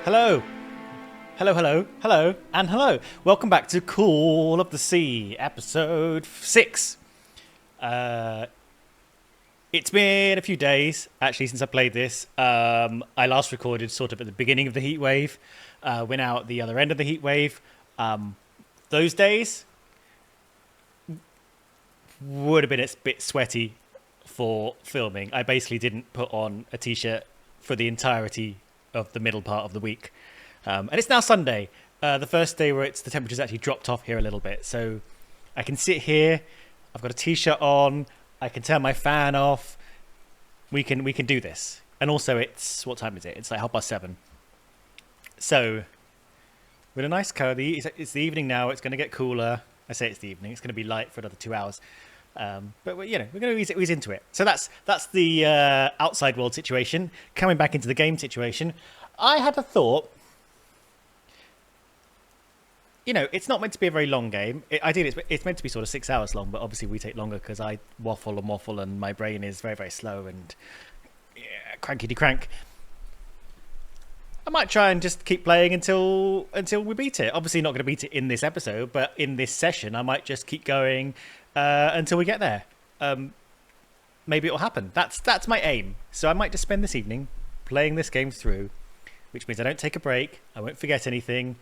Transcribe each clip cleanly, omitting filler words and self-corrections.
Hello. Hello, hello, hello, and hello. Welcome back to Call of the Sea, episode 6. It's been a few days, actually, since I played this. I last recorded sort of at the beginning of the heat wave. We're now at the other end of the heat wave. Those days would have been a bit sweaty for filming. I basically didn't put on a t-shirt for the entirety of the middle part of the week. And it's now Sunday, the first day where the temperature's actually dropped off here a little bit. So I can sit here, I've got a t-shirt on, I can turn my fan off. We can do this. And also what time is it? It's like 7:30. So with a nice cozy, it's the evening now, it's going to get cooler. I say it's the evening, it's going to be light for another 2 hours. But we're going to ease into it. So that's the outside world situation. Coming back into the game situation, I had a thought. It's not meant to be a very long game. Ideally, it's meant to be sort of 6 hours long, but obviously we take longer because I waffle and my brain is very, very slow and crankety-crank. I might try and just keep playing until we beat it. Obviously not going to beat it in this episode, but in this session, I might just keep going until we get there. Maybe it'll happen. That's my aim. So I might just spend this evening playing this game through, which means I don't take a break, I won't forget anything,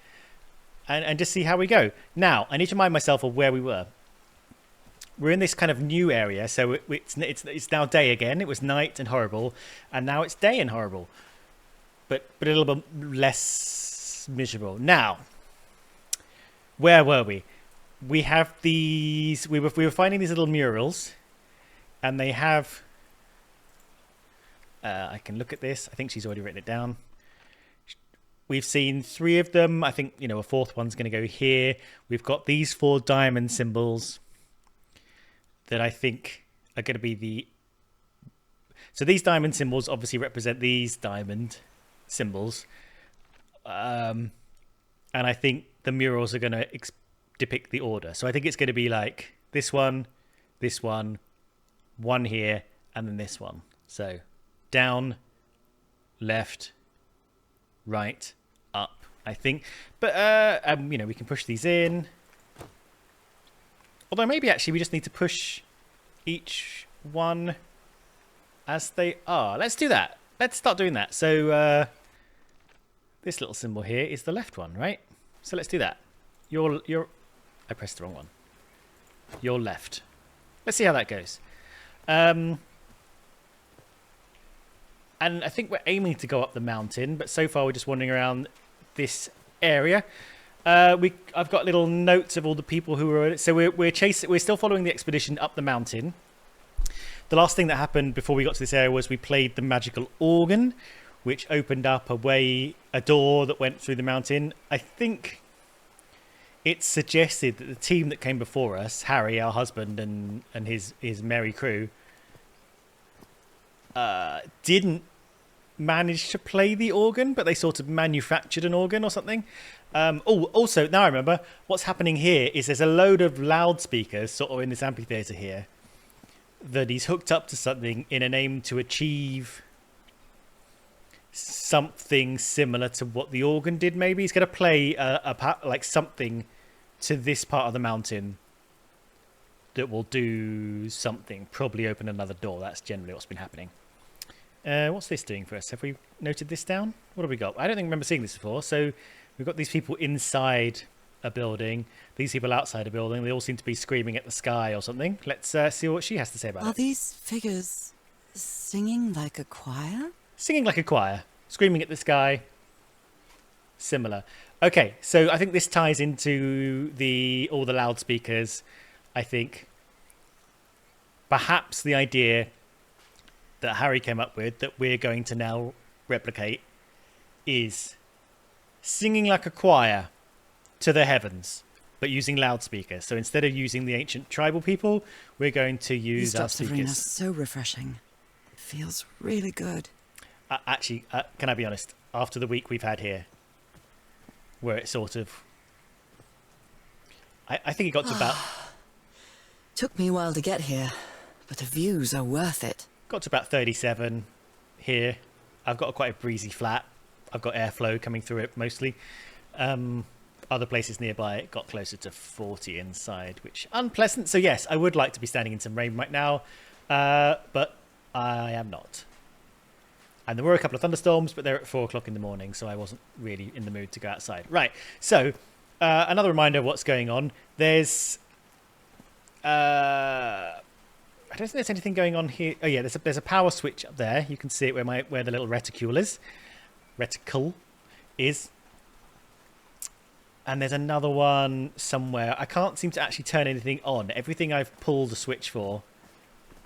and just see how we go. Now, I need to remind myself of where we were. We're in this kind of new area, so it's now day again. It was night and horrible, and now it's day and horrible, but a little bit less miserable. Now, where were we? We have these. We were finding these little murals, and they have. I can look at this. I think she's already written it down. We've seen 3 of them. I think, a fourth one's going to go here. We've got these 4 diamond symbols that I think are going to be So these diamond symbols obviously represent these diamond symbols. And I think the murals are going to depict the order. So I think it's going to be like this one here, and then this one. So down, left, right, up, I think. But we can push these in. Although maybe actually we just need to push each one as they are. Let's do that. Let's start doing that. So this little symbol here is the left one, right? So let's do that. I pressed the wrong one. Your left. Let's see how that goes. And I think we're aiming to go up the mountain, but so far we're just wandering around this area. I've got little notes of all the people who were. So we're still following the expedition up the mountain. The last thing that happened before we got to this area was we played the magical organ, which opened up a door that went through the mountain. I think it suggested that the team that came before us, Harry, our husband, and his merry crew, didn't manage to play the organ, but they sort of manufactured an organ or something. Also, now I remember, what's happening here is there's a load of loudspeakers sort of in this amphitheatre here that he's hooked up to something in an aim to achieve something similar to what the organ did. Maybe he's going to play like something to this part of the mountain that will do something, probably open another door. That's generally what's been happening. What's this doing for us? Have we noted this down? What have we got? I don't think I remember seeing this before. So we've got these people inside a building, these people outside a building. They all seem to be screaming at the sky or something. Let's see what she has to say about it. Are these figures singing like a choir? Singing like a choir, screaming at the sky. Similar. Okay, so I think this ties into all the loudspeakers. I think perhaps the idea that Harry came up with that we're going to now replicate is singing like a choir to the heavens, but using loudspeakers. So instead of using the ancient tribal people, we're going to use our speakers. These drops of rain are so refreshing. It feels really good. Actually, can I be honest? After the week we've had here, where it sort of... I think it got to about... Took me a while to get here, but the views are worth it. Got to about 37 here. I've got quite a breezy flat. I've got airflow coming through it mostly. Other places nearby it got closer to 40 inside, which unpleasant. So yes, I would like to be standing in some rain right now, but I am not. And there were a couple of thunderstorms, but they're at 4 o'clock in the morning, so I wasn't really in the mood to go outside. Right, so another reminder of what's going on. There's... I don't think there's anything going on here. Oh yeah, there's a power switch up there. You can see it where the little reticule is. Reticle is. And there's another one somewhere. I can't seem to actually turn anything on. Everything I've pulled the switch for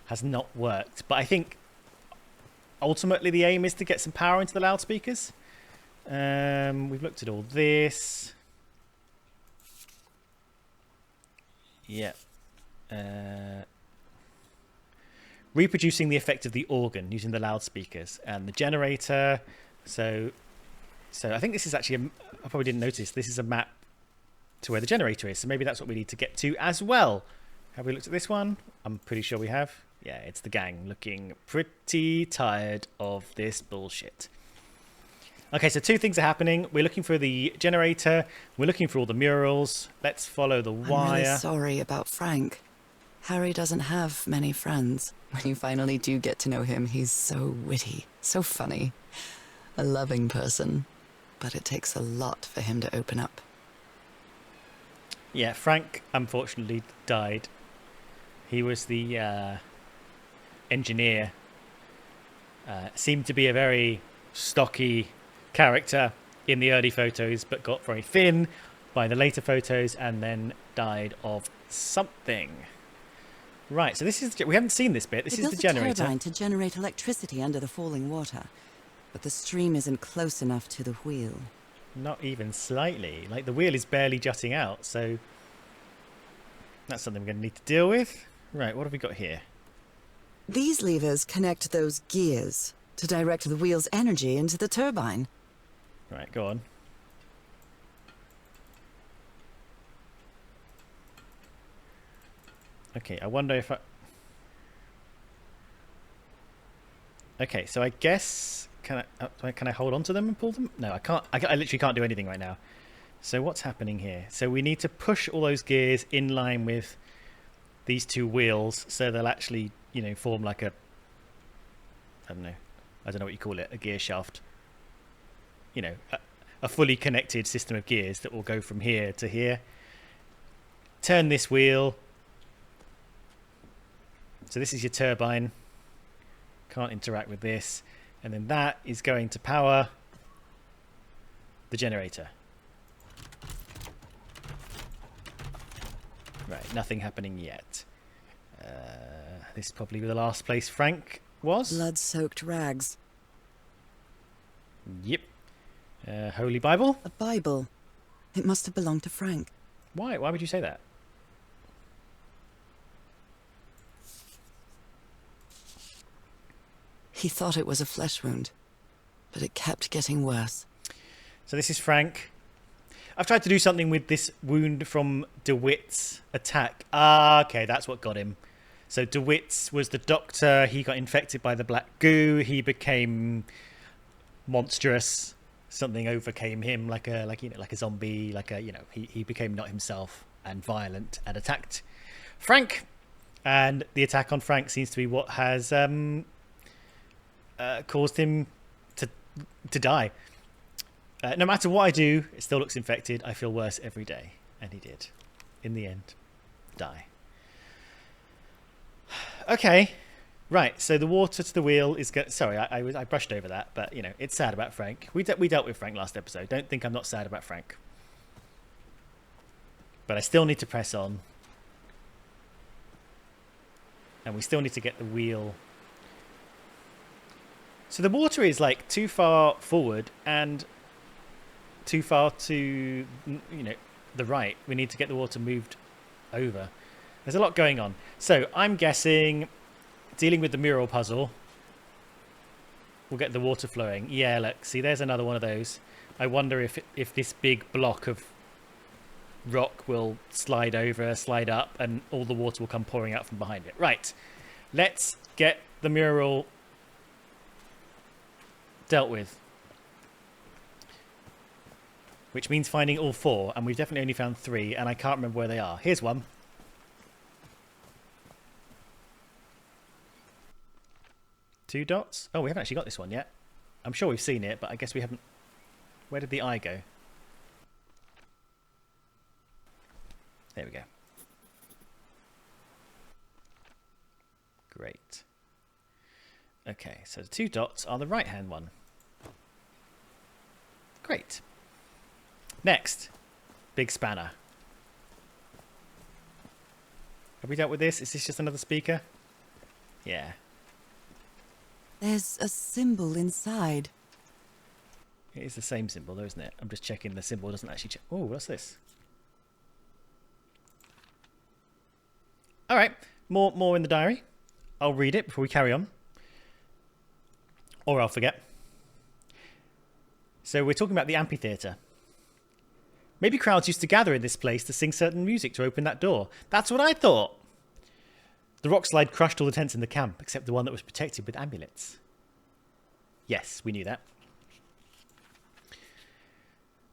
has not worked. But I think ultimately the aim is to get some power into the loudspeakers. We've looked at all this. Yeah. Reproducing the effect of the organ using the loudspeakers and the generator. So I think this is actually, I probably didn't notice, this is a map to where the generator is. So maybe that's what we need to get to as well. Have we looked at this one? I'm pretty sure we have. Yeah, it's the gang looking pretty tired of this bullshit. Okay, so 2 things are happening. We're looking for the generator. We're looking for all the murals. Let's follow the wire. I'm really sorry about Frank. Harry doesn't have many friends. When you finally do get to know him, he's so witty, so funny. A loving person. But it takes a lot for him to open up. Yeah, Frank unfortunately died. He was the engineer. Seemed to be a very stocky character in the early photos, but got very thin by the later photos and then died of something. Right, so this is, we haven't seen this bit. This is the generator. They built a turbine to generate electricity under the falling water, but the stream isn't close enough to the wheel. Not even slightly. Like, the wheel is barely jutting out, so that's something we're going to need to deal with. Right, what have we got here? These levers connect those gears to direct the wheel's energy into the turbine. Right, go on. Okay, I wonder if I... Okay, so I guess... Can I hold on to them and pull them? No, I can't. I literally can't do anything right now. So what's happening here? So we need to push all those gears in line with these 2 wheels so they'll actually, you know, form like a... I don't know what you call it, a gear shaft. You know, a fully connected system of gears that will go from here to here. Turn this wheel. So this is your turbine. Can't interact with this. And then that is going to power the generator. Right, nothing happening yet. This is probably the last place Frank was. Blood-soaked rags. Yep. Holy Bible? A Bible. It must have belonged to Frank. Why? Why would you say that? He thought it was a flesh wound, but it kept getting worse. So this is Frank. I've tried to do something with this wound from DeWitt's attack. Ah, okay, that's what got him. So DeWitt's was the doctor. He got infected by the black goo. He became monstrous. Something overcame him, like a zombie. He became not himself and violent and attacked Frank. And the attack on Frank seems to be what has caused him to die. No matter what I do, it still looks infected. I feel worse every day. And he did, in the end, die. Okay. Right, so the water to the wheel is... Sorry, I brushed over that, but, you know, it's sad about Frank. We dealt with Frank last episode. Don't think I'm not sad about Frank. But I still need to press on. And we still need to get the wheel... So the water is, like, too far forward and too far to, you know, the right. We need to get the water moved over. There's a lot going on. So I'm guessing dealing with the mural puzzle will get the water flowing. Yeah, look, see, there's another one of those. I wonder if this big block of rock will slide over, slide up, and all the water will come pouring out from behind it. Right, let's get the mural dealt with. which means finding all 4, and we've definitely only found 3, and I can't remember where they are. Here's one. Two dots? Oh, we haven't actually got this one yet. I'm sure we've seen it, but I guess we haven't... Where did the eye go? There we go. Great. Okay, so the 2 dots are the right-hand one. Great. Next, big spanner. Have we dealt with this? Is this just another speaker? Yeah. There's a symbol inside. It is the same symbol though, isn't it? I'm just checking the symbol doesn't actually check. Oh, what's this? Alright, more in the diary. I'll read it before we carry on. Or I'll forget. So we're talking about the amphitheatre. Maybe crowds used to gather in this place to sing certain music to open that door. That's what I thought. The rock slide crushed all the tents in the camp, except the one that was protected with amulets. Yes, we knew that.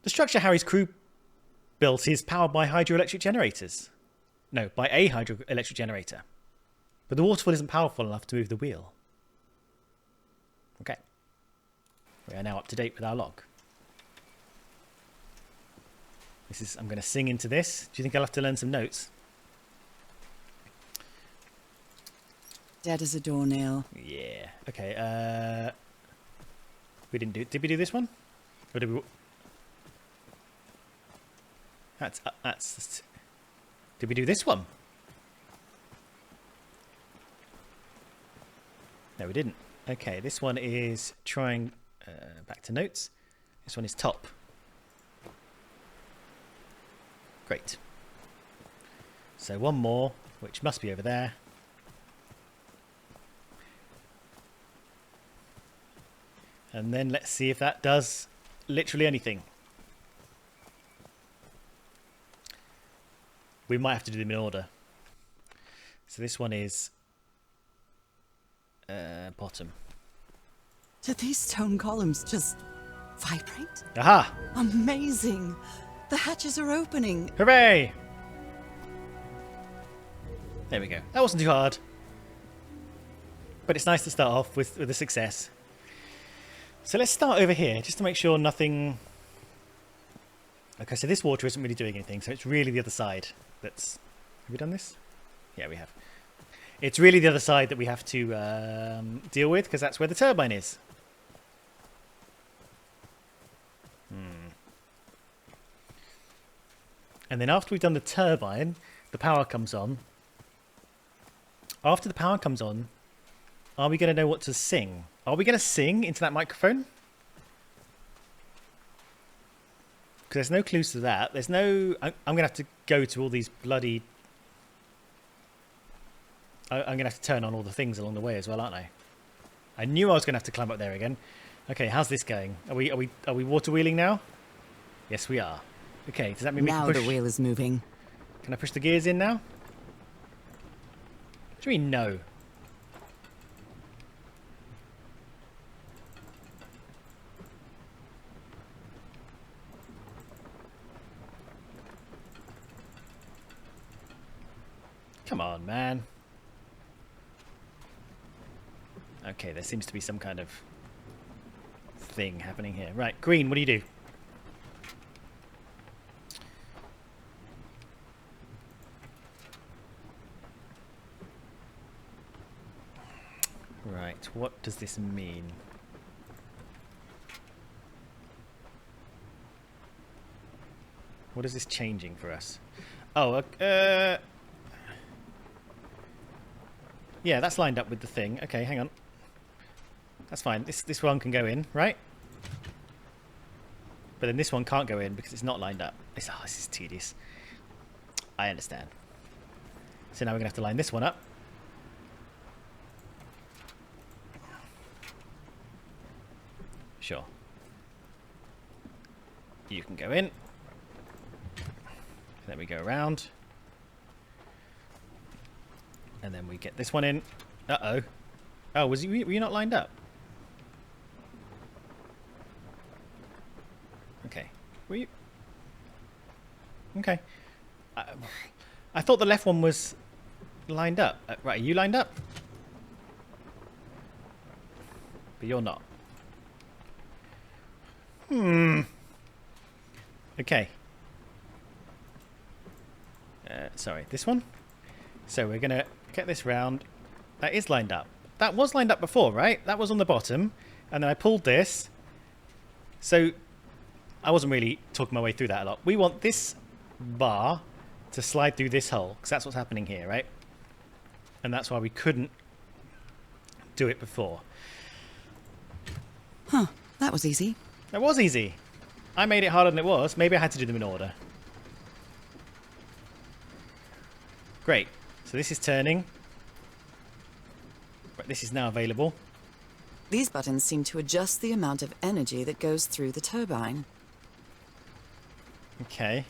The structure Harry's crew built is powered by hydroelectric generators. No, by a hydroelectric generator. But the waterfall isn't powerful enough to move the wheel. Okay. We are now up to date with our log. I'm going to sing into this. Do you think I'll have to learn some notes? Dead as a doornail. Yeah. Okay. We didn't do. Did we do this one? Or did we? That's. Did we do this one? No, we didn't. Okay. This one is trying. Back to notes. This one is top. Great. So one more, which must be over there. And then let's see if that does literally anything. We might have to do them in order. So this one is bottom. Do these stone columns just vibrate? Aha! Amazing! The hatches are opening. Hooray! There we go. That wasn't too hard. But it's nice to start off with a success. So let's start over here, just to make sure nothing... Okay, so this water isn't really doing anything, so it's really the other side that's... Have we done this? Yeah, we have. It's really the other side that we have to deal with, because that's where the turbine is. And then after we've done the turbine, the power comes on. After the power comes on, are we going to know what to sing? Are we going to sing into that microphone? Because there's no clues to that. There's no... I'm going to have to go to all these bloody... I'm going to have to turn on all the things along the way as well, aren't I? I knew I was going to have to climb up there again. Okay, how's this going? Are we water wheeling now? Yes, we are. Okay, does that mean we can push... Now the wheel is moving. Can I push the gears in now? What do you mean no? Come on, man. Okay, there seems to be some kind of thing happening here. Right, green, what do you do? Right, what does this mean? What is this changing for us? Oh, yeah, that's lined up with the thing. Okay, hang on. That's fine. This one can go in, right? But then this one can't go in because it's not lined up. This is tedious. I understand. So now we're going to have to line this one up. Sure. You can go in. Then we go around. And then we get this one in. Uh-oh. Oh, were you not lined up? Okay. Were you? Okay. I thought the left one was lined up. Right, are you lined up? But you're not. Okay. Sorry, this one? So we're going to get this round. That is lined up. That was lined up before, right? That was on the bottom. And then I pulled this. So I wasn't really talking my way through that a lot. We want this bar to slide through this hole, because that's what's happening here, right? And that's why we couldn't do it before. Huh, that was easy. That was easy. I made it harder than it was. Maybe I had to do them in order. Great. So this is turning. Right, this is now available. These buttons seem to adjust the amount of energy that goes through the turbine. Okay.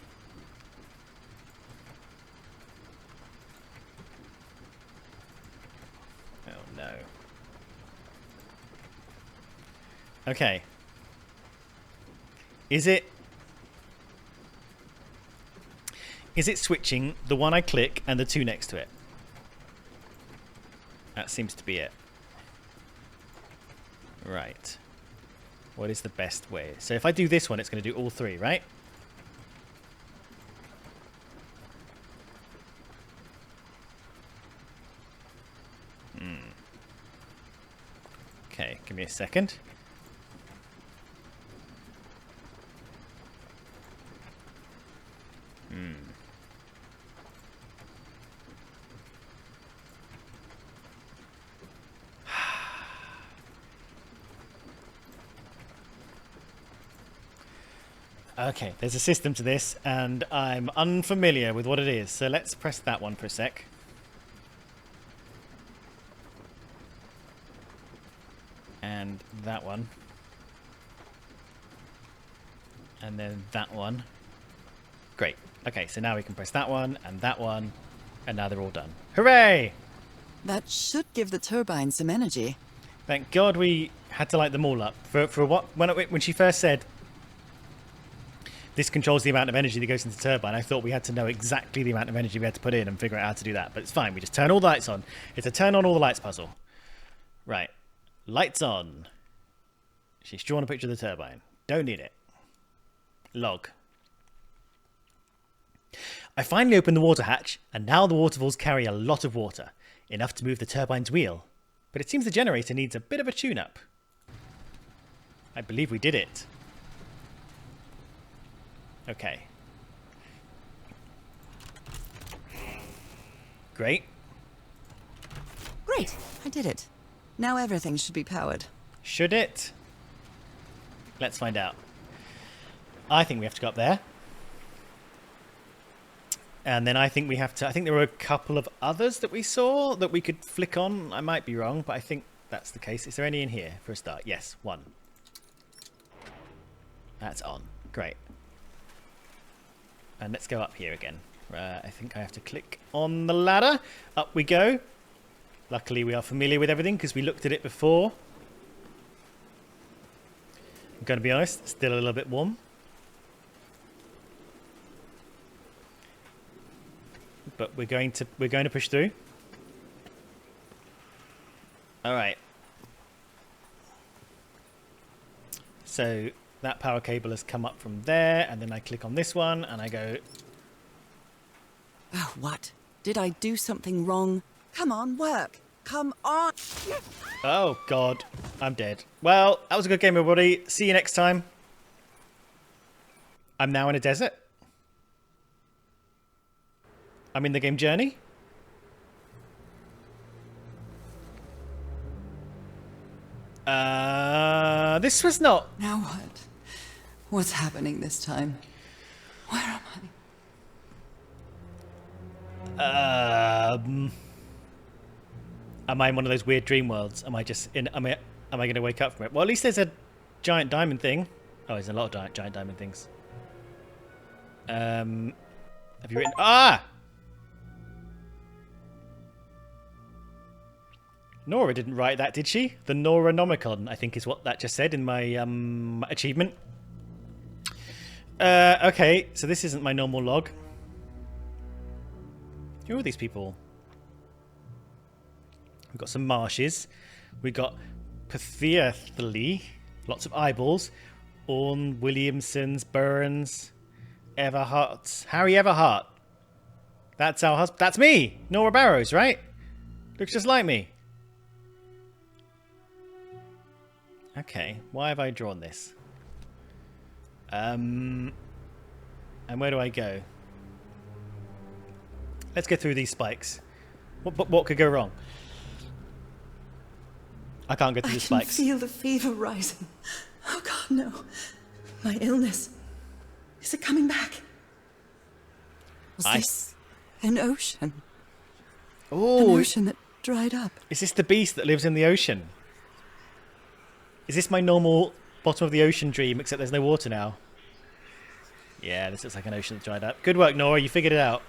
Oh no. Okay. Is it switching the one I click and the two next to it? That seems to be it. Right. What is the best way? So if I do this one, it's going to do all three, right? Okay, give me a second. Okay, there's a system to this, and I'm unfamiliar with what it is. So let's press that one for a sec. And that one. And then that one. Great. Okay, so now we can press that one, and now they're all done. Hooray! That should give the turbine some energy. Thank God we had to light them all up. For what? When she first said, this controls the amount of energy that goes into the turbine, I thought we had to know exactly the amount of energy we had to put in and figure out how to do that. But it's fine. We just turn all the lights on. It's a turn on all the lights puzzle. Right. Lights on. She's drawn a picture of the turbine. Don't need it. Log. I finally opened the water hatch, and now the waterfalls carry a lot of water. Enough to move the turbine's wheel. But it seems the generator needs a bit of a tune-up. I believe we did it. Okay. Great. Great, I did it. Now everything should be powered. Should it? Let's find out. I think we have to go up there. And then I think we have to... I think there were a couple of others that we saw that we could flick on. I might be wrong, but I think that's the case. Is there any in here for a start? Yes, one. That's on. Great. And let's go up here again. I think I have to click on the ladder. Up we go. Luckily we are familiar with everything because we looked at it before. I'm going to be honest, still a little bit warm. But we're going to push through. All right. So that power cable has come up from there, and then I click on this one, and I go... Oh, what? Did I do something wrong? Come on, work. Come on. Oh, God. I'm dead. Well, that was a good game, everybody. See you next time. I'm now in a desert. I'm in the game Journey. This was not... Now what? What's happening this time? Where am I? Am I in one of those weird dream worlds? Am I just in... Am I going to wake up from it? Well, at least there's a giant diamond thing. Oh, there's a lot of giant diamond things. Have you written... Ah! Norah didn't write that, did she? The Norah Nomicon, I think is what that just said in my achievement. Okay, so this isn't my normal log. Who are all these people? We've got some marshes. We've got Pethiathly, lots of eyeballs. Orne, Williamsons, Burns, Everhart. Harry Everhart. That's our husband. That's me! Norah Barrows, right? Looks just like me. Okay, why have I drawn this? And where do I go? Let's go through these spikes. What could go wrong? I can't go through the spikes. I can feel the fever rising. Oh God, no. My illness. Is it coming back? Was this an ocean? Oh, an ocean that dried up. Is this the beast that lives in the ocean? Is this my normal bottom of the ocean dream, except there's no water now? Yeah, this looks like an ocean that dried up. Good work, Norah. You figured it out.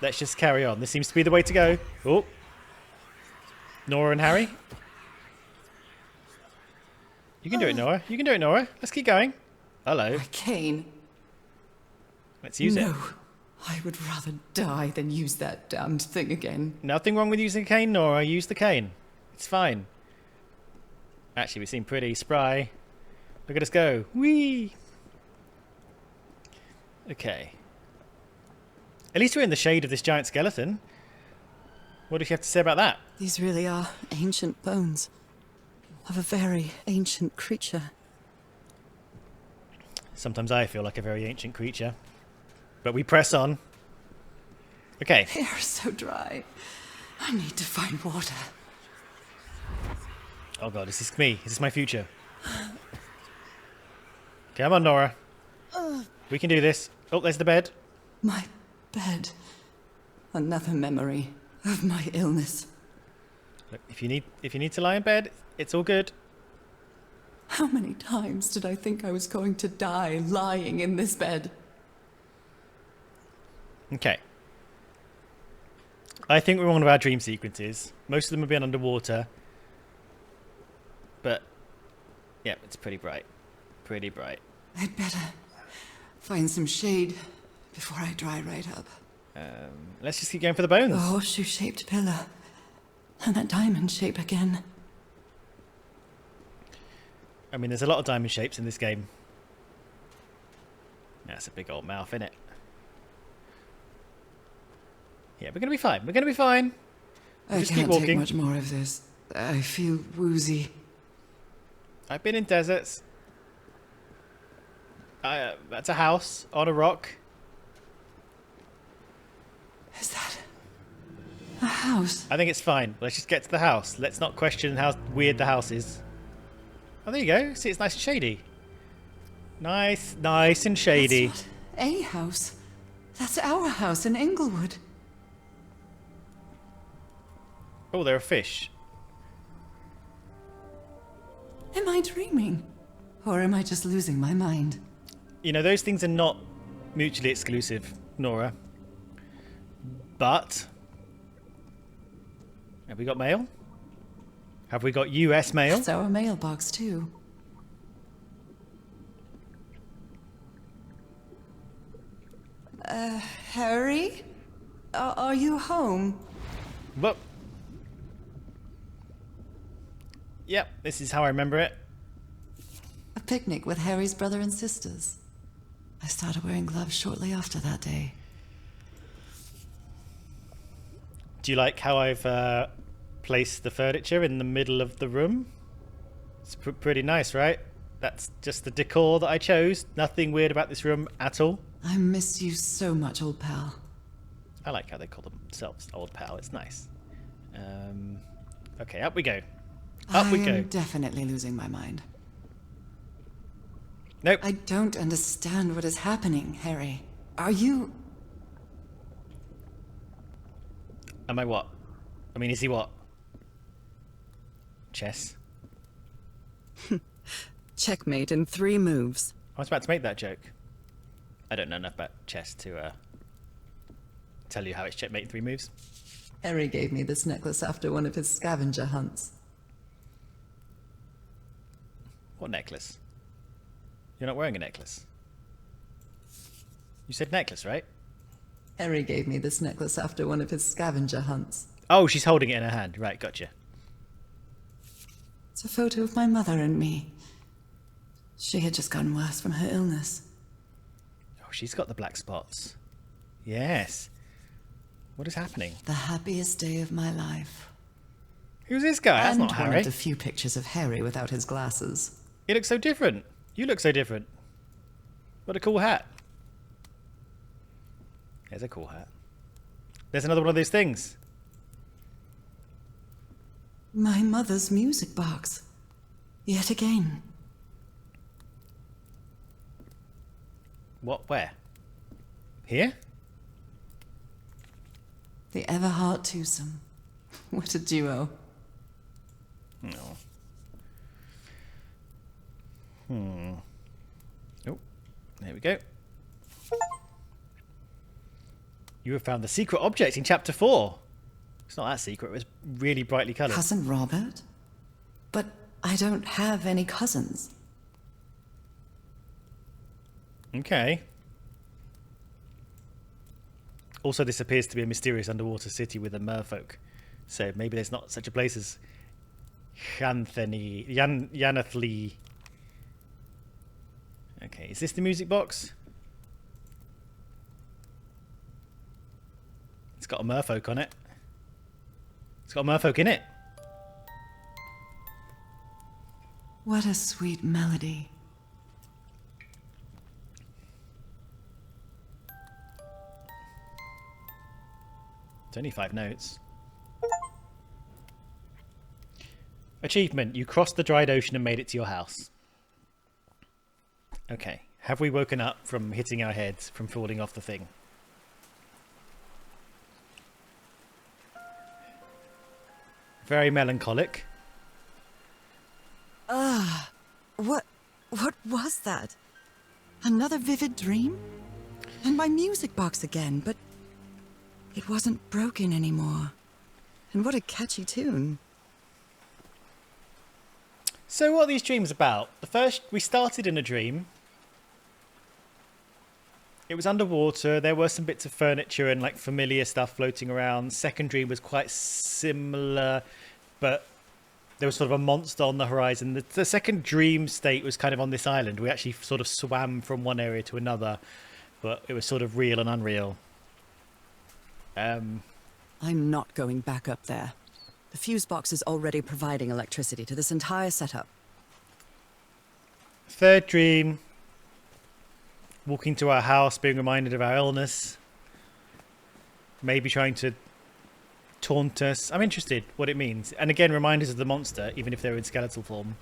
Let's just carry on. This seems to be the way to go. Oh. Norah and Harry. You can do it, Norah. You can do it, Norah. Let's keep going. Hello. My cane. Let's use it. No. I would rather die than use that damned thing again. Nothing wrong with using a cane, Norah. Use the cane. It's fine. Actually, we seem pretty spry. Look at us go. Whee! Okay. At least we're in the shade of this giant skeleton. What do you have to say about that? These really are ancient bones of a very ancient creature. Sometimes I feel like a very ancient creature. But we press on. Okay. They are so dry. I need to find water. Oh God, is this me? Is this my future? Come on, Norah. We can do this. Oh, there's the bed. My bed. Another memory of my illness. Look, if you need to lie in bed, it's all good. How many times did I think I was going to die lying in this bed? Okay. I think we're one of our dream sequences. Most of them have been underwater. But, yeah, it's pretty bright. Pretty bright. I'd better find some shade before I dry right up. Let's just keep going for the bones. The horseshoe-shaped pillar. And that diamond shape again. I mean, there's a lot of diamond shapes in this game. That's a big old mouth, isn't it? Yeah, we're going to be fine. We're going to be fine. I just can't keep walking. take much more of this. I feel woozy. I've been in deserts. That's a house on a rock. Is that a house? I think it's fine. Let's just get to the house. Let's not question how weird the house is. Oh, there you go. See, it's nice and shady. Nice and shady. That's not a house. That's our house in Inglewood. Oh, there are fish. Am I dreaming? Or am I just losing my mind? You know, those things are not mutually exclusive, Norah. But... have we got mail? Have we got US mail? That's our mailbox, too. Harry? Are you home? Well... yep, this is how I remember it. A picnic with Harry's brother and sisters. I started wearing gloves shortly after that day. Do you like how I've placed the furniture in the middle of the room? It's pretty nice, right? That's just the decor that I chose. Nothing weird about this room at all. I miss you so much, old pal. I like how they call themselves old pal. It's nice. Okay, up we go. Up we go. I'm definitely losing my mind. Nope. I don't understand what is happening, Harry. Are you... Am I what? I mean, is he what? Chess? Checkmate in 3 moves. I was about to make that joke. I don't know enough about chess to tell you how it's checkmate in 3 moves. Harry gave me this necklace after one of his scavenger hunts. What necklace? You're not wearing a necklace. You said necklace, right? Harry gave me this necklace after one of his scavenger hunts. Oh, she's holding it in her hand. Right, gotcha. It's a photo of my mother and me. She had just gotten worse from her illness. Oh, she's got the black spots. Yes. What is happening? The happiest day of my life. Who's this guy? That's And not one Harry. of the few pictures of Harry without his glasses. He looks so different. You look so different. What a cool hat. There's a cool hat. There's another one of those things. My mother's music box. Yet again. What? Where? Here? The Everhart twosome. What a duo. No. Oh, there we go. You have found the secret object in chapter 4. It's not that secret. It was really brightly coloured. Cousin Robert? But I don't have any cousins. Okay. Also, this appears to be a mysterious underwater city with a merfolk. So maybe there's not such a place as Yanathli. Okay, is this the music box? It's got a merfolk on it. It's got a merfolk in it. What a sweet melody. It's only 5 notes. Achievement. You crossed the dried ocean and made it to your house. Okay. Have we woken up from hitting our heads from falling off the thing? Very melancholic. What was that? Another vivid dream? And my music box again, but it wasn't broken anymore. And what a catchy tune. So what are these dreams about? The first, we started in a dream. It was underwater. There were some bits of furniture and like familiar stuff floating around. Second dream was quite similar, but there was sort of a monster on the horizon. The second dream state was kind of on this island. We actually sort of swam from one area to another, but it was sort of real and unreal. I'm not going back up there. The fuse box is already providing electricity to this entire setup. Third dream, walking to our house, being reminded of our illness. Maybe trying to taunt us. I'm interested what it means. And again, reminders of the monster, even if they're in skeletal form.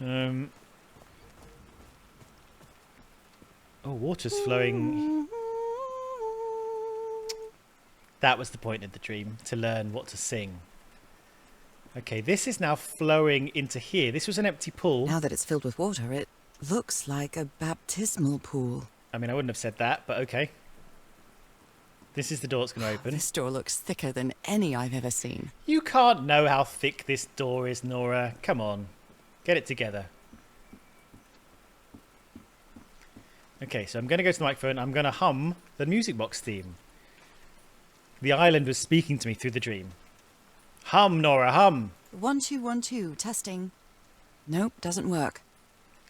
Oh, water's flowing. That was the point of the dream, to learn what to sing. Okay, this is now flowing into here. This was an empty pool. Now that it's filled with water, it looks like a baptismal pool. I mean, I wouldn't have said that, but okay. This is the door that's going to open. This door looks thicker than any I've ever seen. You can't know how thick this door is, Norah. Come on. Get it together. Okay, so I'm going to go to the microphone. I'm going to hum the music box theme. The island was speaking to me through the dream. Hum, Norah, hum. 1 2 1 2 testing. Nope, doesn't work.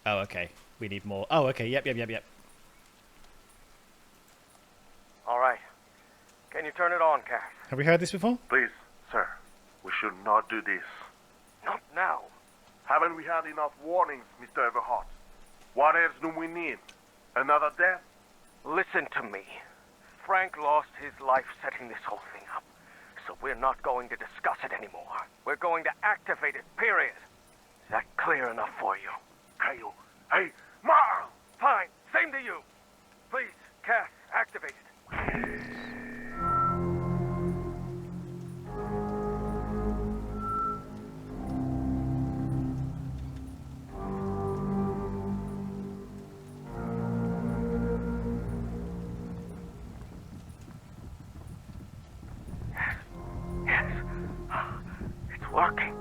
Oh, okay. We need more. Oh, okay. Yep. All right. Can you turn it on, Cass? Have we heard this before? Please, sir, we should not do this. Not now. Haven't we had enough warnings, Mr. Everhart? What else do we need? Another death? Listen to me. Frank lost his life setting this whole thing up. So we're not going to discuss it anymore. We're going to activate it, period. Is that clear enough for you? Kyle, hey, Ma! Fine. Same to you. Please, Cass, activate it. Working.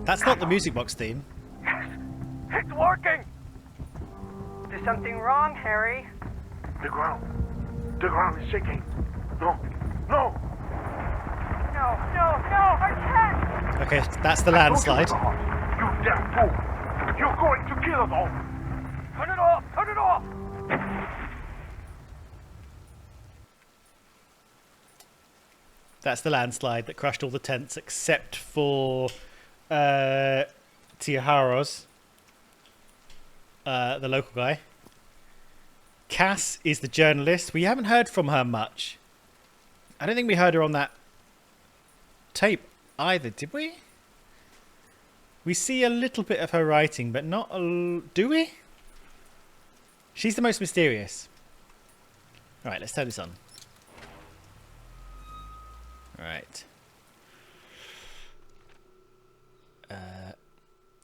That's not the music box theme. Yes, it's working. something wrong, Harry? The ground. The ground is shaking. No. No! No, I can't! Okay, that's the landslide. You damn fool! You're going to kill us all! Turn it off! Turn it off! That's the landslide that crushed all the tents except for Tiaharos, the local guy. Cass is the journalist. We haven't heard from her much. I don't think we heard her on that tape either, did we? We see a little bit of her writing, but not do we? She's the most mysterious. All right, let's turn this on. All right.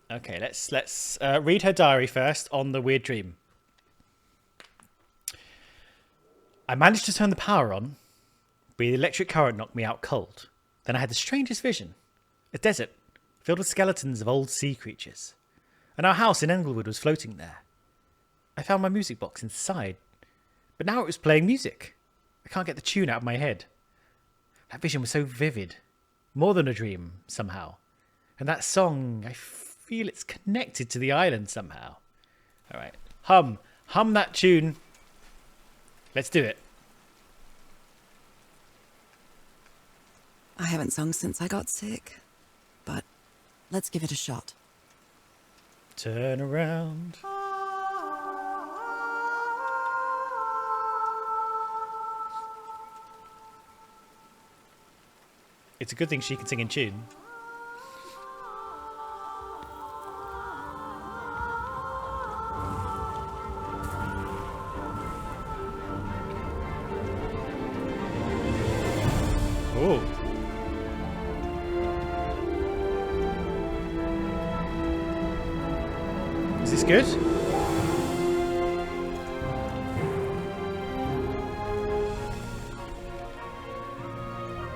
Okay, let's read her diary first on the weird dream. I managed to turn the power on, but the electric current knocked me out cold. Then I had the strangest vision. A desert filled with skeletons of old sea creatures. And our house in Englewood was floating there. I found my music box inside, but now it was playing music. I can't get the tune out of my head. That vision was so vivid. More than a dream, somehow. And that song, I feel it's connected to the island somehow. All right. Hum that tune. Let's do it. I haven't sung since I got sick, but let's give it a shot. Turn around. It's a good thing she can sing in tune. Oh. Is this good?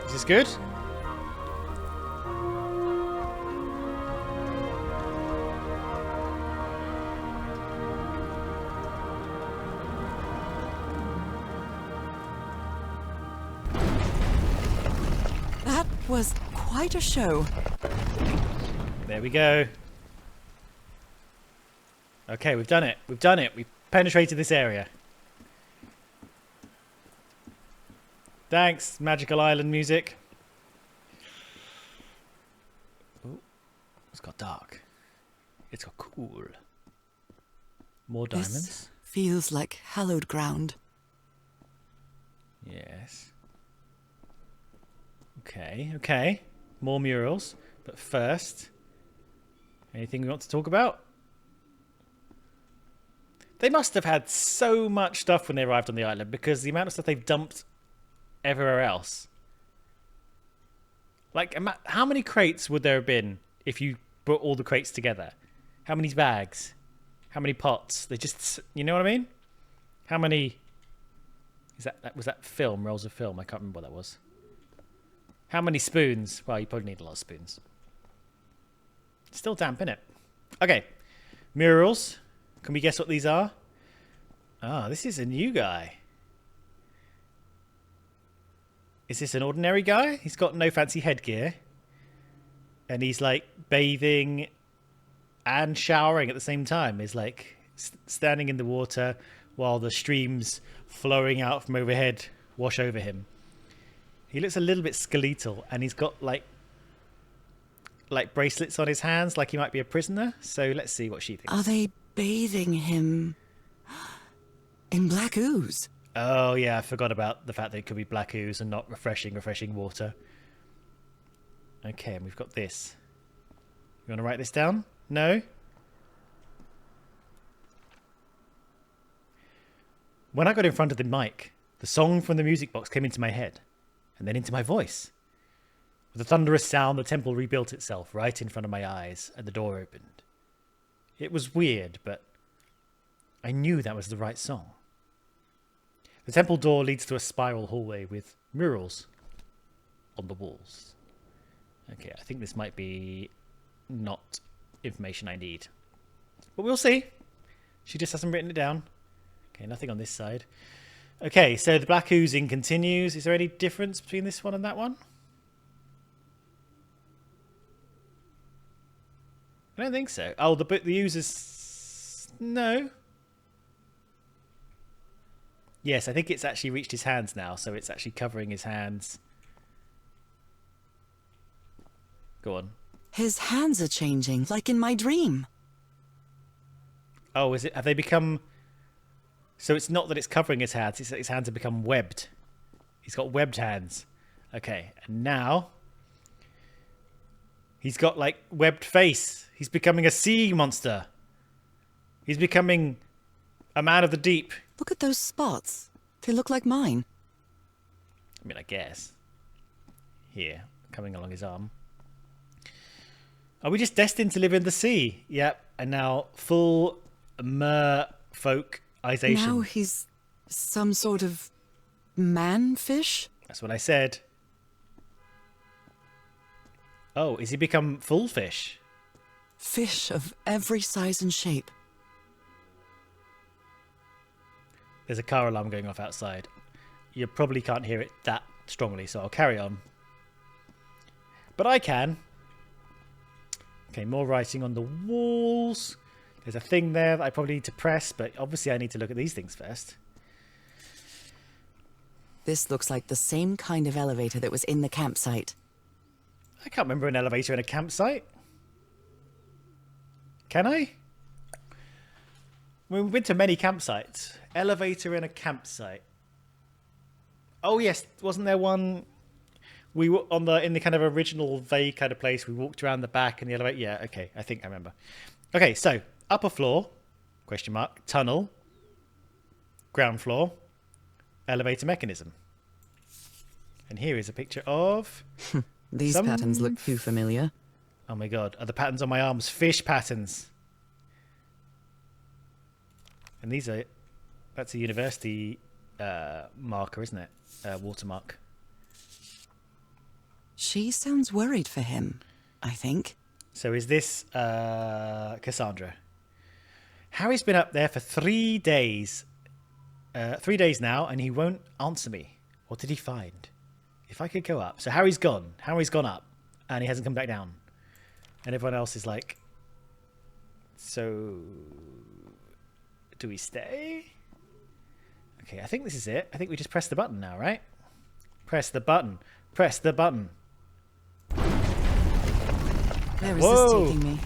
Is this good? That was quite a show. There we go. Okay, we've done it. We've done it. We've penetrated this area. Thanks, Magical Island music. Oh, it's got dark. It's got cool. More diamonds. This feels like hallowed ground. Yes. Okay. More murals. But first, anything we want to talk about? They must have had so much stuff when they arrived on the island because the amount of stuff they've dumped everywhere else. Like, how many crates would there have been if you brought all the crates together? How many bags? How many pots? They just, you know what I mean? How many... Was that film, rolls of film? I can't remember what that was. How many spoons? Well, you probably need a lot of spoons. It's still damp, innit? Okay. Murals. Can we guess what these are? Ah, this is a new guy. Is this an ordinary guy? He's got no fancy headgear. And he's like bathing and showering at the same time. He's like standing in the water while the streams flowing out from overhead wash over him. He looks a little bit skeletal and he's got like bracelets on his hands like he might be a prisoner. So let's see what she thinks. Are they bathing him in black ooze? Oh yeah, I forgot about the fact that it could be black ooze and not refreshing water. Okay, and we've got this. You want to write this down? No? When I got in front of the mic, the song from the music box came into my head, and then into my voice. With a thunderous sound, the temple rebuilt itself right in front of my eyes, and the door opened. It was weird, but I knew that was the right song. The temple door leads to a spiral hallway with murals on the walls. Okay, I think this might be not information I need. But we'll see. She just hasn't written it down. Okay, nothing on this side. Okay, so the black oozing continues. Is there any difference between this one and that one? I don't think so. Oh, the oozes... No. Yes, I think it's actually reached his hands now, so it's actually covering his hands. Go on. His hands are changing, like in my dream. Oh, is it? Have they become... So it's not that it's covering his hands, it's that his hands have become webbed. He's got webbed hands. Okay, and now... He's got, like, webbed face. He's becoming a sea monster. He's becoming a man of the deep. Look at those spots. They look like mine. I mean, I guess. Here, coming along his arm. Are we just destined to live in the sea? Yep. And now full merfolkization. Now he's some sort of man-fish? That's what I said. Oh, is he become full fish? Fish of every size and shape. There's a car alarm going off outside. You probably can't hear it that strongly, so I'll carry on. But I can. Okay, more writing on the walls. There's a thing there that I probably need to press, but obviously I need to look at these things first. This looks like the same kind of elevator that was in the campsite. I can't remember an elevator in a campsite. Can I? We've been to many campsites. Elevator in a campsite. Oh yes, wasn't there one? We were on in the kind of original vague kind of place. We walked around the back and the elevator. Yeah, okay, I think I remember. Okay, so upper floor, question mark, tunnel, ground floor, elevator mechanism. And here is a picture of... These patterns look too familiar. Oh my god, are the patterns on my arms fish patterns? And these are... That's a university marker, isn't it? Watermark. She sounds worried for him, I think. So is this Cassandra? Harry's been up there for 3 days. 3 days now, and he won't answer me. What did he find? If I could go up. So Harry's gone. Harry's gone up, and he hasn't come back down. And everyone else is like, so do we stay? Okay, I think this is it. I think we just press the button now, right? Press the button. Press the button. Where is Whoa. this taking me?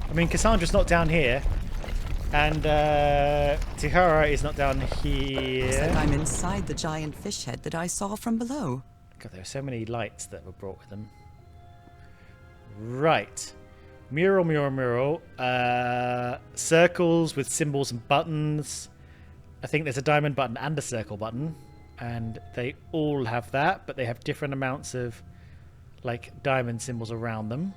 I mean, Cassandra's not down here. And Tihara is not down here. Looks like I'm inside the giant fish head that I saw from below. God, there are so many lights that were brought with them. Right. Mural, mural, mural. Circles with symbols and buttons. I think there's a diamond button and a circle button. And they all have that, but they have different amounts of, like, diamond symbols around them.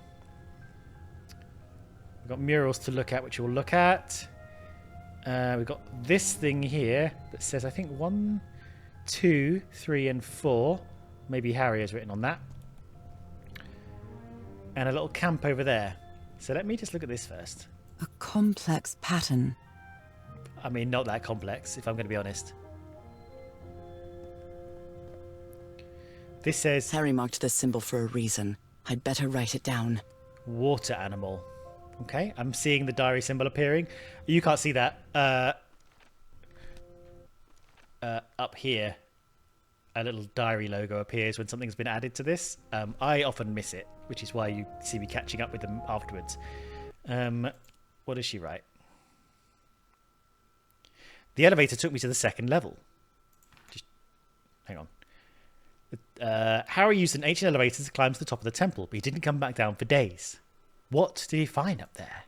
We've got murals to look at, which we'll look at. We've got this thing here that says, I think 1, 2, 3, and 4. Maybe Harry has written on that. And a little camp over there. So let me just look at this first. A complex pattern. I mean, not that complex, if I'm going to be honest. This says... Harry marked this symbol for a reason. I'd better write it down. Water animal. Okay, I'm seeing the diary symbol appearing. You can't see that. Up here, a little diary logo appears when something's been added to this. I often miss it, which is why you see me catching up with them afterwards. What does she write? The elevator took me to the 2nd level. Just hang on. Harry used an ancient elevator to climb to the top of the temple, but he didn't come back down for days. What did he find up there?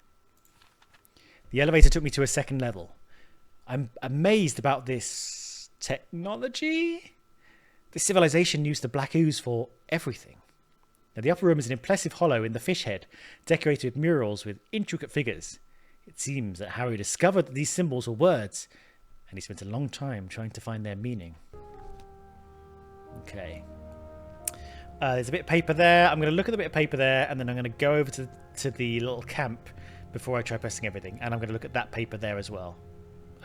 The elevator took me to a 2nd level. I'm amazed about this technology. This civilization used the black ooze for everything. Now, the upper room is an impressive hollow in the fish head, decorated with murals with intricate figures. It seems that Harry discovered that these symbols were words, and he spent a long time trying to find their meaning. Okay. There's a bit of paper there. I'm going to look at the bit of paper there, and then I'm going to go over to the little camp before I try pressing everything. And I'm going to look at that paper there as well.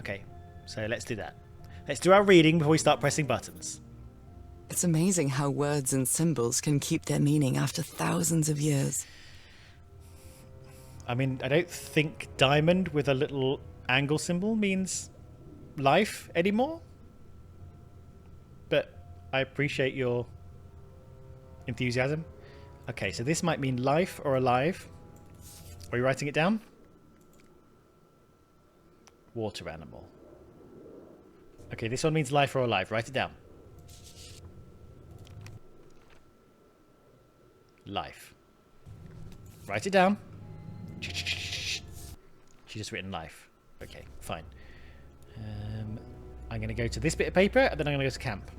Okay, so let's do that. Let's do our reading before we start pressing buttons. It's amazing how words and symbols can keep their meaning after thousands of years. I mean, I don't think diamond with a little angle symbol means life anymore. But I appreciate your enthusiasm. Okay, so this might mean life or alive. Are you writing it down? Water animal. Okay, this one means life or alive. Write it down. Life. Write it down. She's just written life. Okay, fine. I'm going to go to this bit of paper, and then I'm going to go to camp.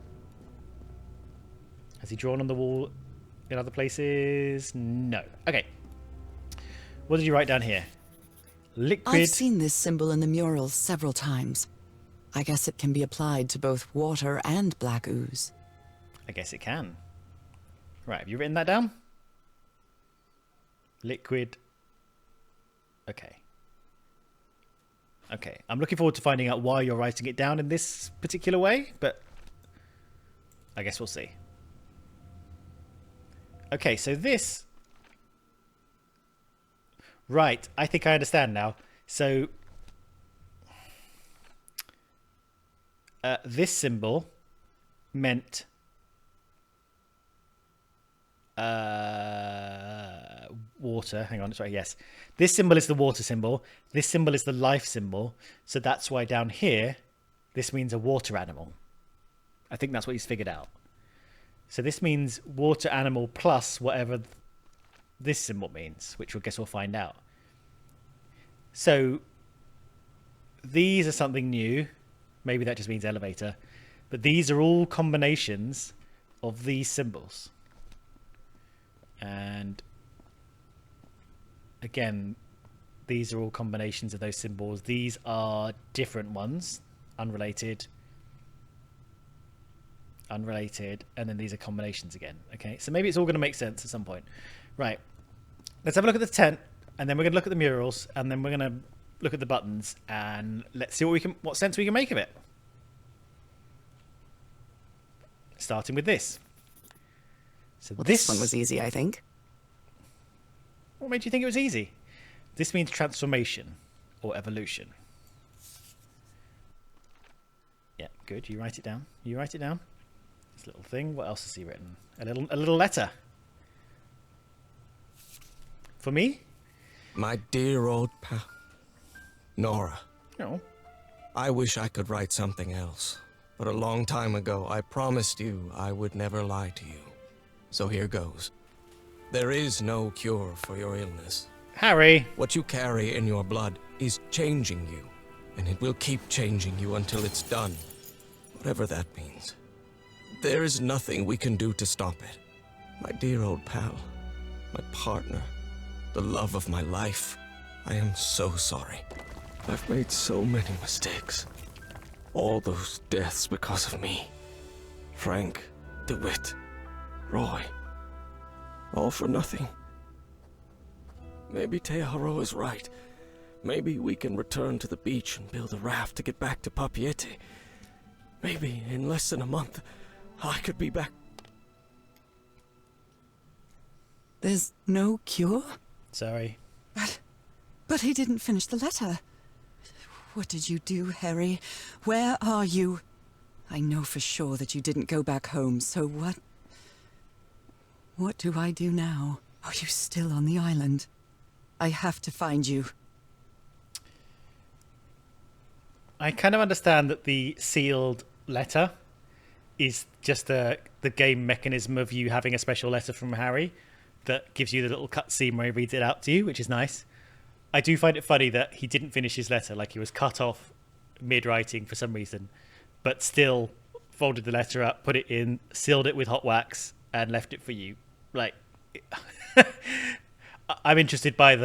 Has he drawn on the wall in other places? No. Okay. What did you write down here? Liquid. I've seen this symbol in the murals several times. I guess it can be applied to both water and black ooze. I guess it can. Right, have you written that down? Liquid. Okay. Okay, I'm looking forward to finding out why you're writing it down in this particular way, but I guess we'll see. Okay, so this... Right, I think I understand now. So, this symbol meant water. Hang on, sorry, yes. This symbol is the water symbol. This symbol is the life symbol. So that's why down here, this means a water animal. I think that's what he's figured out. So this means water animal plus whatever this symbol means, which I guess we'll find out. So these are something new. Maybe that just means elevator. But these are all combinations of these symbols. And again, these are all combinations of those symbols. These are different ones, unrelated, unrelated, and then these are combinations again. Okay, so maybe it's all going to make sense at some point. Right, let's have a look at the tent, and then we're going to look at the murals, and then we're going to look at the buttons, and let's see what sense we can make of it. Starting with this. So Well, this one was easy, I think. What made you think it was easy? This means transformation or evolution. Yeah, good. You write it down. You write it down. This little thing. What else has he written? A little letter. For me? My dear old pal, Norah. No. I wish I could write something else, but a long time ago I promised you I would never lie to you. So here goes. There is no cure for your illness. Harry. What you carry in your blood is changing you, and it will keep changing you until it's done. Whatever that means. There is nothing we can do to stop it. My dear old pal, my partner, the love of my life, I am so sorry. I've made so many mistakes. All those deaths because of me. Frank, DeWitt, Roy. All for nothing. Maybe Teodoro is right. Maybe we can return to the beach and build a raft to get back to Papiete. Maybe in less than a month, I could be back. There's no cure? Sorry. But he didn't finish the letter. What did you do, Harry? Where are you? I know for sure that you didn't go back home, so what? What do I do now? Are you still on the island? I have to find you. I kind of understand that the sealed letter is just the game mechanism of you having a special letter from Harry that gives you the little cutscene where he reads it out to you, which is nice. I do find it funny that he didn't finish his letter, like he was cut off mid-writing for some reason, but still folded the letter up, put it in, sealed it with hot wax, and left it for you. Like, I'm interested by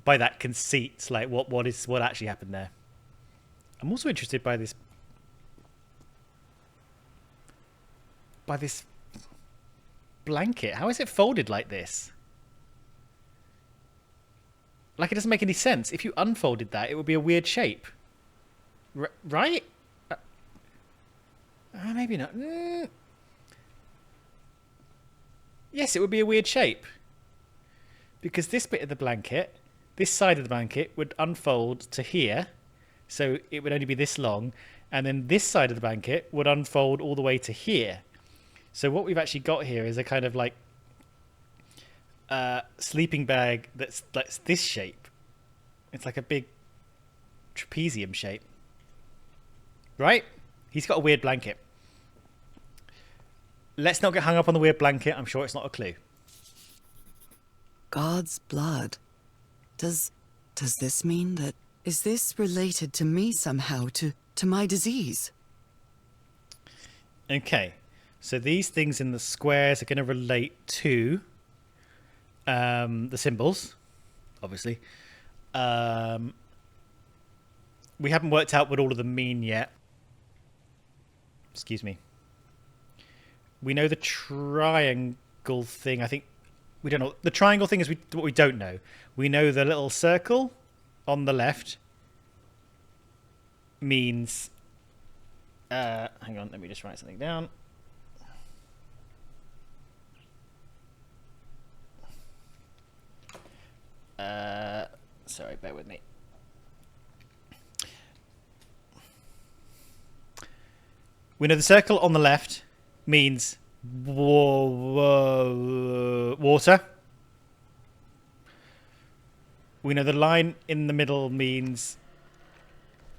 that conceit, like what actually happened there. I'm also interested by this blanket. How is it folded like this? Like, it doesn't make any sense. If you unfolded that, it would be a weird shape. Right? Maybe not. Yes, it would be a weird shape. Because this bit of the blanket, this side of the blanket would unfold to here. So it would only be this long. And then this side of the blanket would unfold all the way to here. So what we've actually got here is a kind of like sleeping bag that's this shape. It's like a big trapezium shape. Right? He's got a weird blanket. Let's not get hung up on the weird blanket. I'm sure it's not a clue. God's blood. Does this mean that... Is this related to me somehow, to my disease? Okay. So these things in the squares are going to relate to the symbols, obviously. We haven't worked out what all of them mean yet. Excuse me. We know the triangle thing. I think we don't know. The triangle thing is what we don't know. We know the little circle on the left means... hang on, let me just write something down. Sorry, bear with me. We know the circle on the left means water. We know the line in the middle means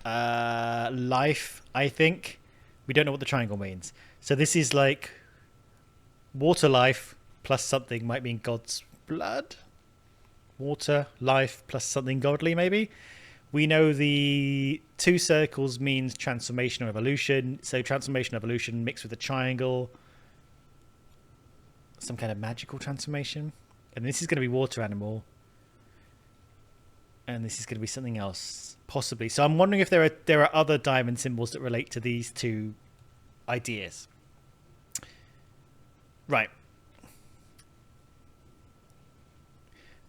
life, I think. We don't know what the triangle means. So this is like water life plus something might mean God's blood. Water, life plus something godly, maybe. We know the two circles means transformation or evolution. So transformation, evolution mixed with a triangle. Some kind of magical transformation. And this is going to be water animal. And this is going to be something else, possibly. So I'm wondering if there are other diamond symbols that relate to these two ideas. Right.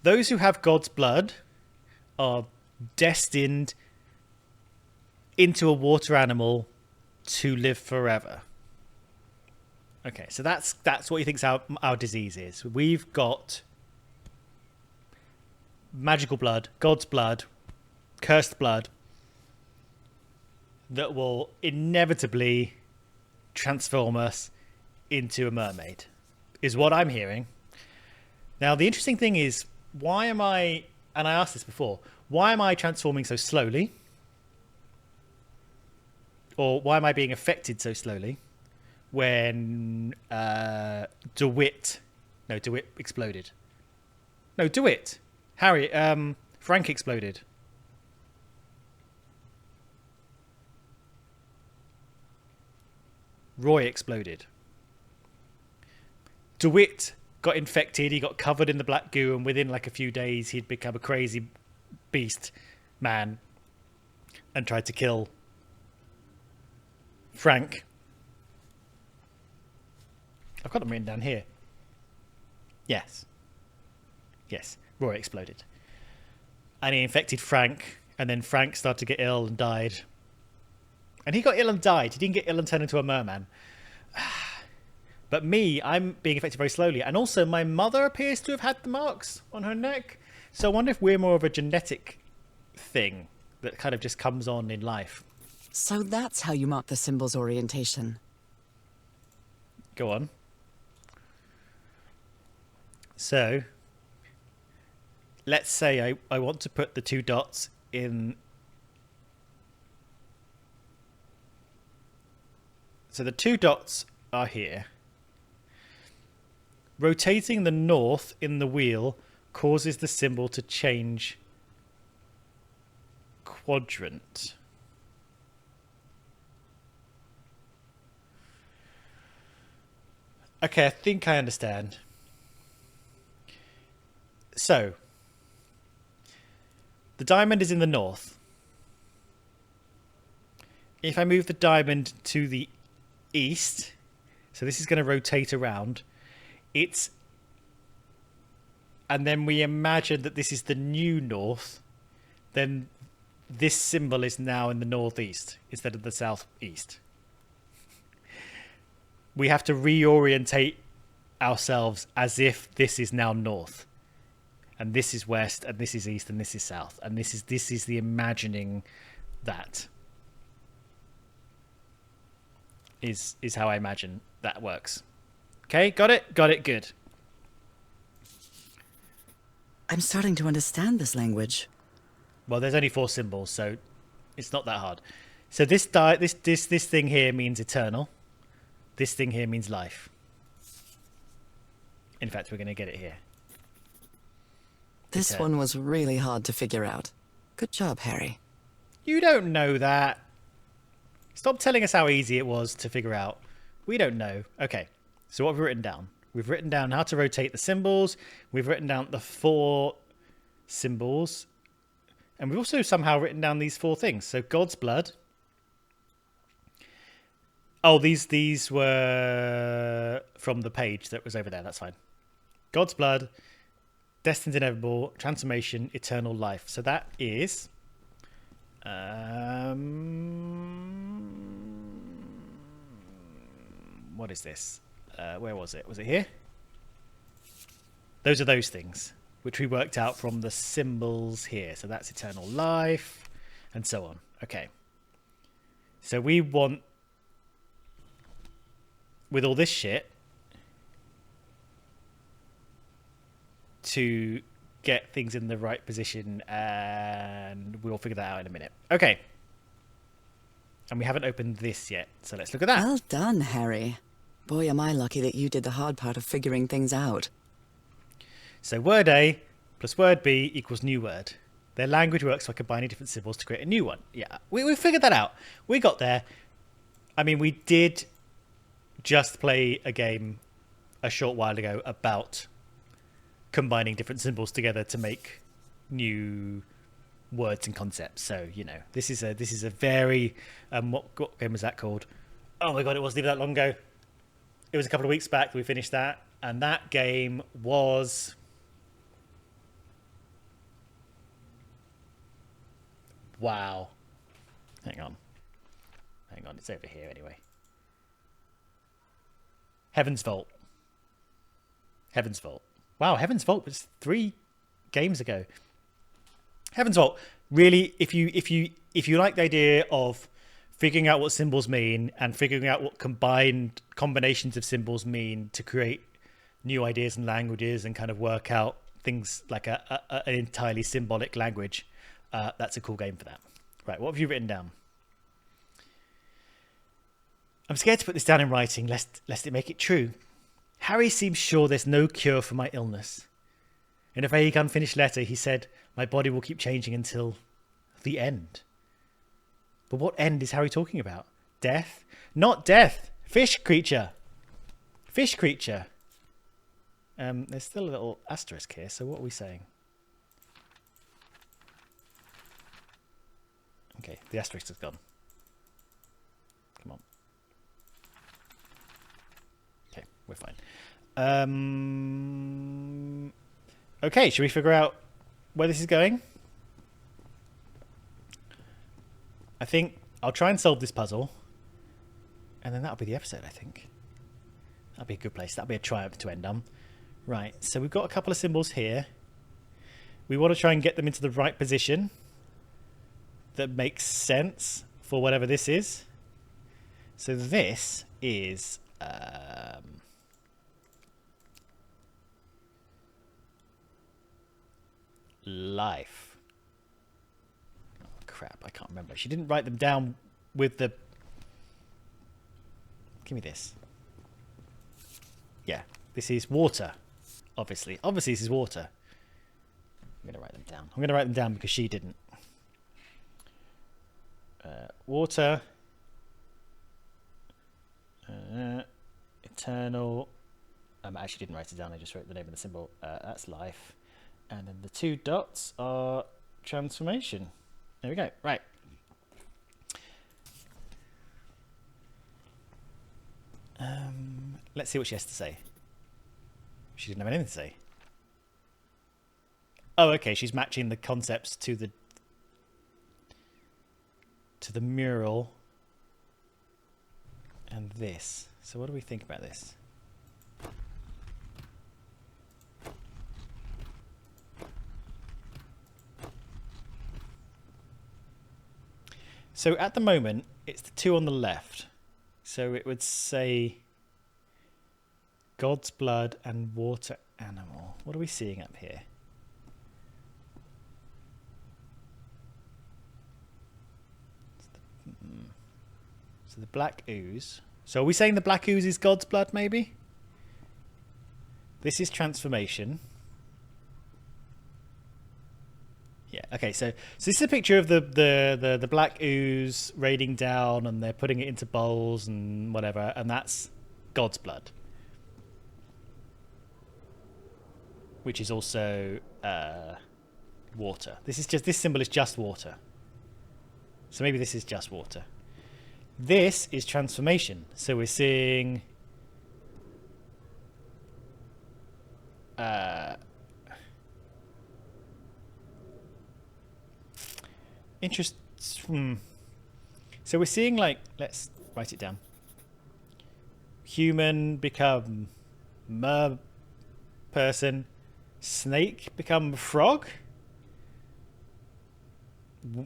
Those who have God's blood are destined into a water animal to live forever. Okay, so that's what he thinks our disease is. We've got magical blood, God's blood, cursed blood that will inevitably transform us into a mermaid, is what I'm hearing. Now, the interesting thing is, why am I, and I asked this before, why am I transforming so slowly? Or why am I being affected so slowly when DeWitt exploded? No, DeWitt. Frank exploded. Roy exploded. DeWitt got infected, he got covered in the black goo, and within like a few days he'd become a crazy beast man and tried to kill Frank. I've got them written down here. Yes. Roy exploded. And he infected Frank, and then Frank started to get ill and died. And he got ill and died. He didn't get ill and turned into a merman. But me, I'm being affected very slowly. And also, my mother appears to have had the marks on her neck. So I wonder if we're more of a genetic thing that kind of just comes on in life. So that's how you mark the symbol's orientation. Go on. So, let's say I want to put the two dots in... So the two dots are here. Rotating the north in the wheel causes the symbol to change quadrant. Okay, I think I understand. So, the diamond is in the north. If I move the diamond to the east, so this is going to rotate around, and then we imagine that this is the new north, then this symbol is now in the northeast instead of the southeast. We have to reorientate ourselves as if this is now north, and this is west, and this is east, and this is south, and this is the imagining that is how I imagine that works. Okay, got it, good. I'm starting to understand this language. Well, there's only 4 symbols, so it's not that hard. So this thing here means eternal. This thing here means life. In fact, we're going to get it here. This Okay. one was really hard to figure out. Good job, Harry. You don't know that. Stop telling us how easy it was to figure out. We don't know. Okay, so what have we written down? We've written down how to rotate the symbols. We've written down the 4 symbols. And we've also somehow written down these 4 things. So God's blood. Oh, these were from the page that was over there. That's fine. God's blood, destined inevitable, transformation, eternal life. So that is... what is this? Where was it? Was it here? Those are those things, which we worked out from the symbols here. So that's eternal life, and so on. Okay. So we want, with all this shit, to get things in the right position, and we'll figure that out in a minute. Okay. And we haven't opened this yet, so let's look at that. Well done, Harry. Boy, am I lucky that you did the hard part of figuring things out. So word A plus word B equals new word. Their language works by combining different symbols to create a new one. Yeah, we figured that out. We got there. I mean, we did just play a game a short while ago about combining different symbols together to make new words and concepts. So, you know, this is a very what game was that called? Oh my god, it wasn't even that long ago. It was a couple of weeks back that we finished that, and that game was wow. Hang on, it's over here anyway. Heaven's Vault. Wow, Heaven's Vault was 3 games ago. Heaven's Vault, really, if you like the idea of figuring out what symbols mean and figuring out what combinations of symbols mean to create new ideas and languages and kind of work out things like an entirely symbolic language, that's a cool game for that. Right, what have you written down? I'm scared to put this down in writing lest it make it true. Harry seems sure there's no cure for my illness. In a vague, unfinished letter, he said, my body will keep changing until the end. But what end is Harry talking about? Death? Not death. Fish creature. Fish creature. There's still a little asterisk here, so what are we saying? Okay, the asterisk is gone. Come on. Okay, we're fine. Okay, should we figure out where this is going? I think I'll try and solve this puzzle, and then that'll be the episode, I think. That'll be a good place. That'll be a triumph to end on. Right, so we've got a couple of symbols here. We want to try and get them into the right position that makes sense for whatever this is. So this is... life. Oh, crap, I can't remember. She didn't write them down with the... Give me this. Yeah, this is water. Obviously this is water. I'm going to write them down. I'm going to write them down because she didn't. Water. Eternal. I actually didn't write it down. I just wrote the name of the symbol. That's life. And then the 2 dots are transformation. There we go. Right. Let's see what she has to say. She didn't have anything to say. Oh, okay. She's matching the concepts to the... to the mural and this. So what do we think about this? So at the moment, it's the two on the left. So it would say God's blood and water animal. What are we seeing up here? So the black ooze. So are we saying the black ooze is God's blood, maybe? This is transformation. Yeah, okay, so this is a picture of the black ooze raining down, and they're putting it into bowls and whatever, and that's God's blood. Which is also water. This symbol is just water. So maybe this is just water. This is transformation. So we're seeing So we're seeing, like, let's write it down. Human become person. Snake become frog.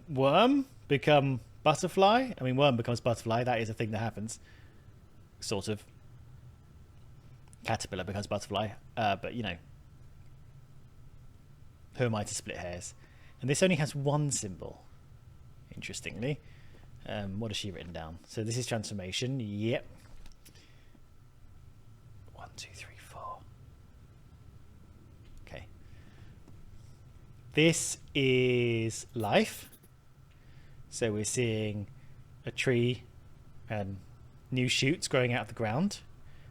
Worm become butterfly. I mean, worm becomes butterfly. That is a thing that happens. Sort of. Caterpillar becomes butterfly. But, you know. Who am I to split hairs? And this only has one symbol. Interestingly. What has she written down? So this is transformation. Yep. 1, 2, 3, 4. Okay. This is life. So we're seeing a tree and new shoots growing out of the ground.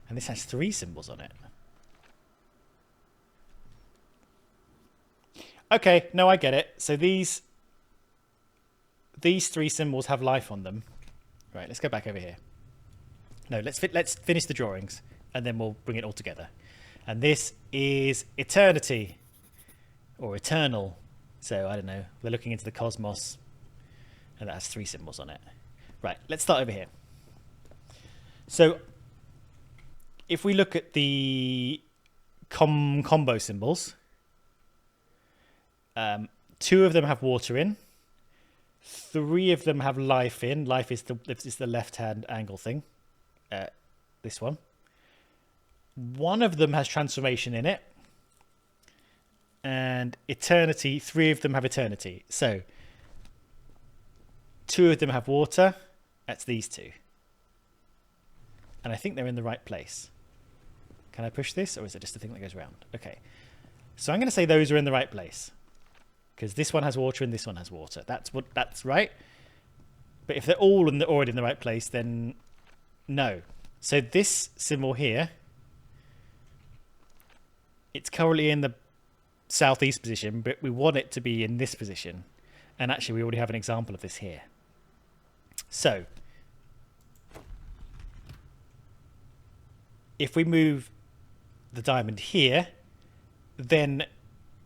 And this has 3 symbols on it. Okay, no, I get it. So these 3 symbols have life on them. Right, let's go back over here. No, let's finish the drawings, and then we'll bring it all together. And this is eternity, or eternal. So, I don't know, we're looking into the cosmos, and that has 3 symbols on it. Right, let's start over here. So, if we look at the combo symbols, 2 of them have water in. 3 of them have life in. Life is the left-hand angle thing. This one. 1 of them has transformation in it. And eternity, 3 of them have eternity. So, 2 of them have water. That's these 2. And I think they're in the right place. Can I push this? Or is it just a thing that goes around? Okay. So I'm going to say those are in the right place. Because this one has water and this one has water. That's right. But if they're all already in the right place, then no. So this symbol here, it's currently in the southeast position, but we want it to be in this position. And actually, we already have an example of this here. So if we move the diamond here, then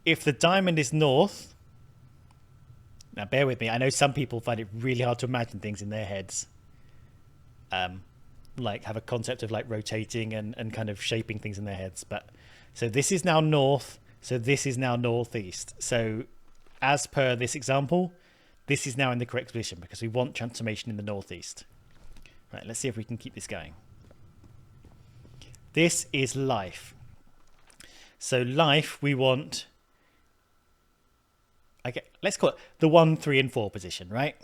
if the diamond is north, now bear with me, I know some people find it really hard to imagine things in their heads. Like have a concept of like rotating and kind of shaping things in their heads. But so this is now north, so this is now northeast. So as per this example, this is now in the correct position because we want transformation in the northeast. Right, let's see if we can keep this going. This is life. So life, we want, let's call it the 1, 3, and 4 position, right?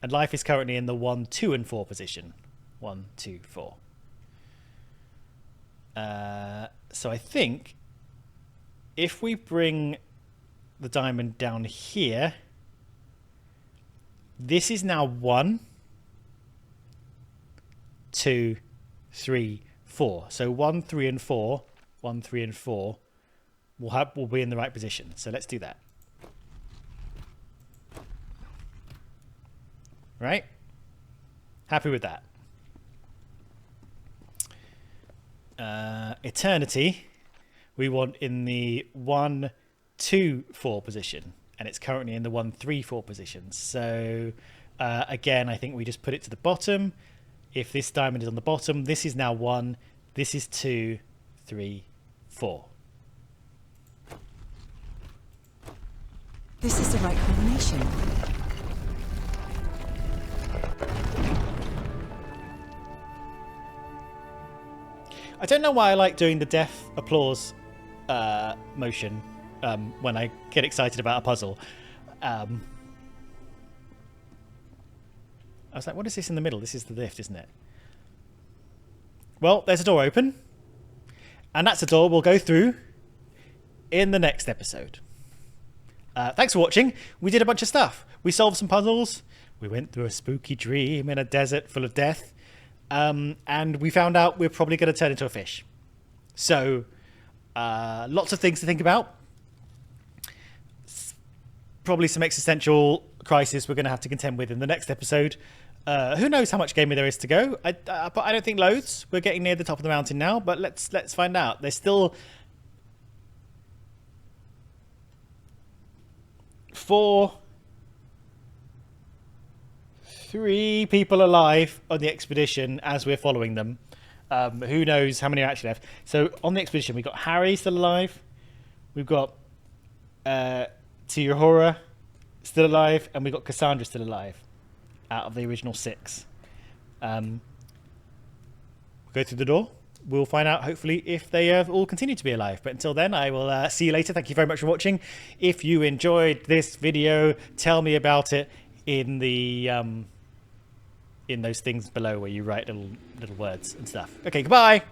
And life is currently in the 1, 2, and 4 position. 1, 2, 4. So I think if we bring the diamond down here, this is now 1, 2, 3, 4. So 1, 3, and 4. 1, 3, and 4 will be in the right position. So let's do that. Right? Happy with that. Eternity, we want in the 1, 2, 4 position. And it's currently in the 1, 3, 4 position. So Again, I think we just put it to the bottom. If this diamond is on the bottom, this is now 1, this is 2, 3, 4. This is the right combination. I don't know why I like doing the deaf applause motion when I get excited about a puzzle. I was like, what is this in the middle? This is the lift, isn't it? Well, there's a door open. And that's a door we'll go through in the next episode. Thanks for watching. We did a bunch of stuff. We solved some puzzles. We went through a spooky dream in a desert full of death. And we found out we're probably going to turn into a fish. So, lots of things to think about. Probably some existential crisis we're going to have to contend with in the next episode. Who knows how much gamer there is to go? But I don't think loads. We're getting near the top of the mountain now, but let's find out. There's still 3 people alive on the expedition as we're following them. Who knows how many are actually left. So on the expedition, we've got Harry still alive. We've got Norah still alive. And we've got Cassandra still alive out of the original 6. We'll go through the door. We'll find out, hopefully, if they all continue to be alive. But until then, I will see you later. Thank you very much for watching. If you enjoyed this video, tell me about it in the in those things below where you write little words and stuff. Okay, goodbye.